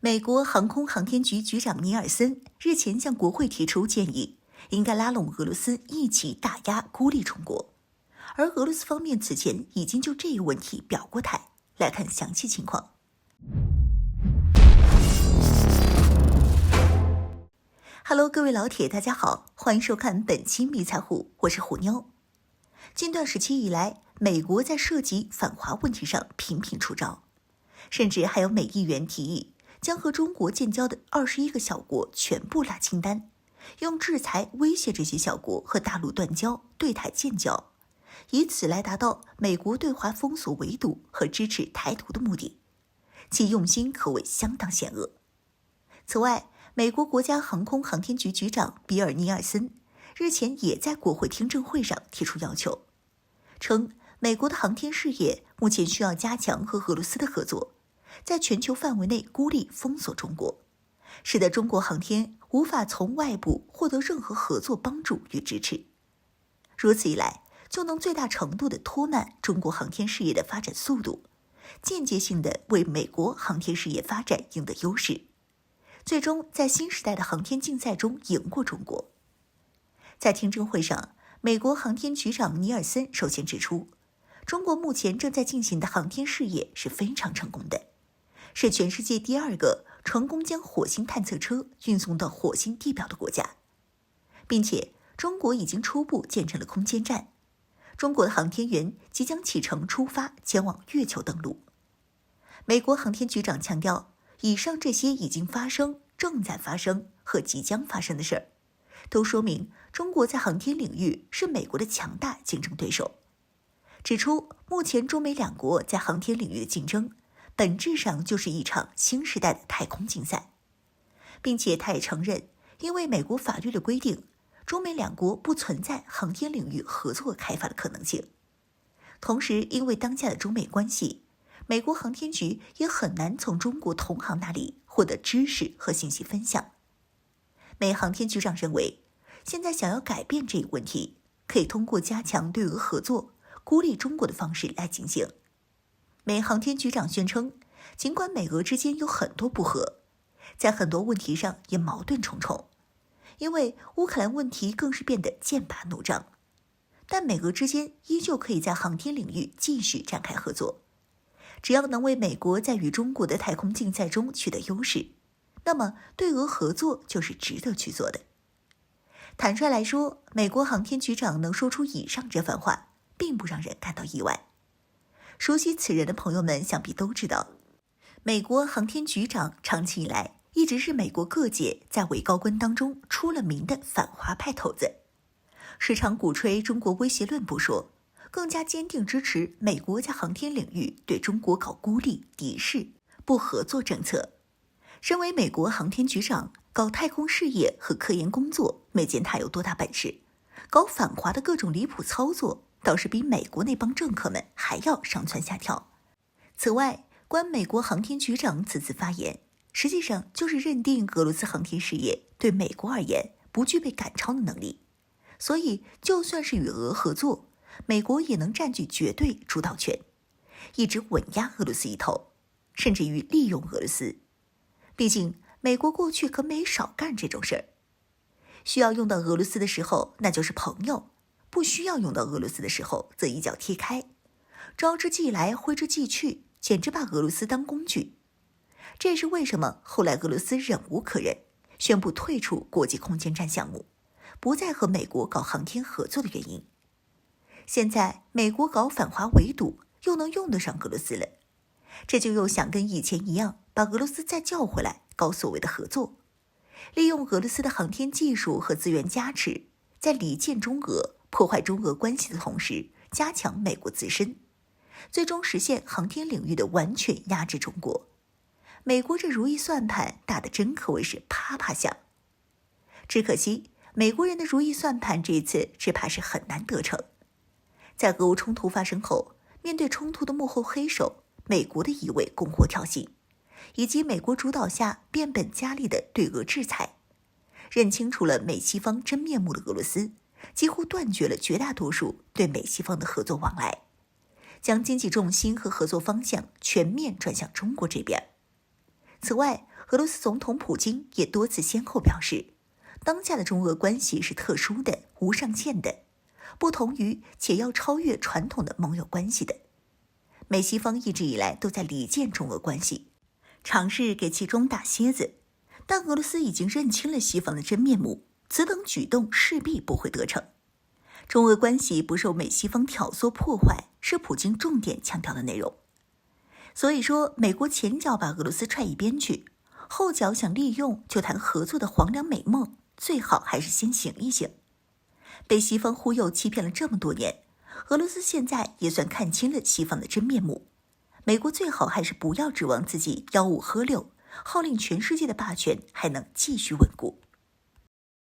美国航空航天局局长尼尔森日前向国会提出建议，应该拉拢俄罗斯一起打压孤立中国。而俄罗斯方面此前已经就这一问题表过态。来看详细情况。Hello， 各位老铁，大家好，欢迎收看本期迷彩虎，我是虎妞。近段时期以来，美国在涉及反华问题上频频出招，甚至还有美议员提议将和中国建交的21个小国全部拉清单，用制裁威胁这些小国和大陆断交、对台建交，以此来达到美国对华封锁围堵和支持台独的目的，其用心可谓相当险恶。此外，美国国家航空航天局局长比尔·尼尔森日前也在国会听证会上提出要求，称美国的航天事业目前需要加强和俄罗斯的合作，在全球范围内孤立封锁中国，使得中国航天无法从外部获得任何合作帮助与支持。如此一来，就能最大程度地拖慢中国航天事业的发展速度，间接性地为美国航天事业发展赢得优势，最终在新时代的航天竞赛中赢过中国。在听证会上，美国航天局长尼尔森首先指出，中国目前正在进行的航天事业是非常成功的，是全世界第2个成功将火星探测车运送到火星地表的国家，并且中国已经初步建成了空间站，中国的航天员即将启程出发前往月球登陆。美国航天局长强调，以上这些已经发生、正在发生和即将发生的事儿，都说明中国在航天领域是美国的强大竞争对手。指出，目前中美两国在航天领域的竞争，本质上就是一场新时代的太空竞赛，并且他也承认，因为美国法律的规定，中美两国不存在航天领域合作开发的可能性。同时，因为当下的中美关系，美国航天局也很难从中国同行那里获得知识和信息分享。美航天局长认为，现在想要改变这一问题，可以通过加强对俄合作、孤立中国的方式来进行。美航天局长宣称，尽管美俄之间有很多不和，在很多问题上也矛盾重重，因为乌克兰问题更是变得剑拔弩张，但美俄之间依旧可以在航天领域继续展开合作。只要能为美国在与中国的太空竞赛中取得优势，那么对俄合作就是值得去做的。坦率来说，美国航天局长能说出以上这番话，并不让人感到意外。熟悉此人的朋友们想必都知道，美国航天局长长期以来一直是美国各界在伪高官当中出了名的反华派头子，时常鼓吹中国威胁论不说，更加坚定支持美国在航天领域对中国搞孤立、敌视、不合作政策。身为美国航天局长，搞太空事业和科研工作没见他有多大本事，搞反华的各种离谱操作倒是比美国那帮政客们还要上蹿下跳。此外，关美国航天局长此次发言，实际上就是认定俄罗斯航天事业对美国而言不具备赶超的能力，所以就算是与俄合作，美国也能占据绝对主导权，一直稳压俄罗斯一头，甚至于利用俄罗斯。毕竟美国过去可没少干这种事儿，需要用到俄罗斯的时候那就是朋友，不需要用到俄罗斯的时候则一脚踢开，招之即来挥之即去，简直把俄罗斯当工具。这也是为什么后来俄罗斯忍无可忍，宣布退出国际空间站项目，不再和美国搞航天合作的原因。现在美国搞反华围堵，又能用得上俄罗斯了，这就又想跟以前一样，把俄罗斯再叫回来搞所谓的合作，利用俄罗斯的航天技术和资源加持，在离间中俄、破坏中俄关系的同时，加强美国自身，最终实现航天领域的完全压制中国。美国这如意算盘打得真可谓是啪啪响。只可惜，美国人的如意算盘这一次只怕是很难得逞。在俄乌冲突发生后，面对冲突的幕后黑手美国的一味拱火挑衅，以及美国主导下变本加厉的对俄制裁，认清楚了美西方真面目的俄罗斯，几乎断绝了绝大多数对美西方的合作往来，将经济重心和合作方向全面转向中国这边。此外，俄罗斯总统普京也多次先后表示，当下的中俄关系是特殊的、无上限的，不同于且要超越传统的盟友关系的。美西方一直以来都在离间中俄关系，尝试给其中打蝎子，但俄罗斯已经认清了西方的真面目，此等举动势必不会得逞。中俄关系不受美西方挑唆破坏，是普京重点强调的内容。所以说，美国前脚把俄罗斯踹一边去，后脚想利用就谈合作的黄粱美梦，最好还是先醒一醒。被西方忽悠欺骗了这么多年，俄罗斯现在也算看清了西方的真面目。美国最好还是不要指望自己吆五喝六，号令全世界的霸权还能继续稳固。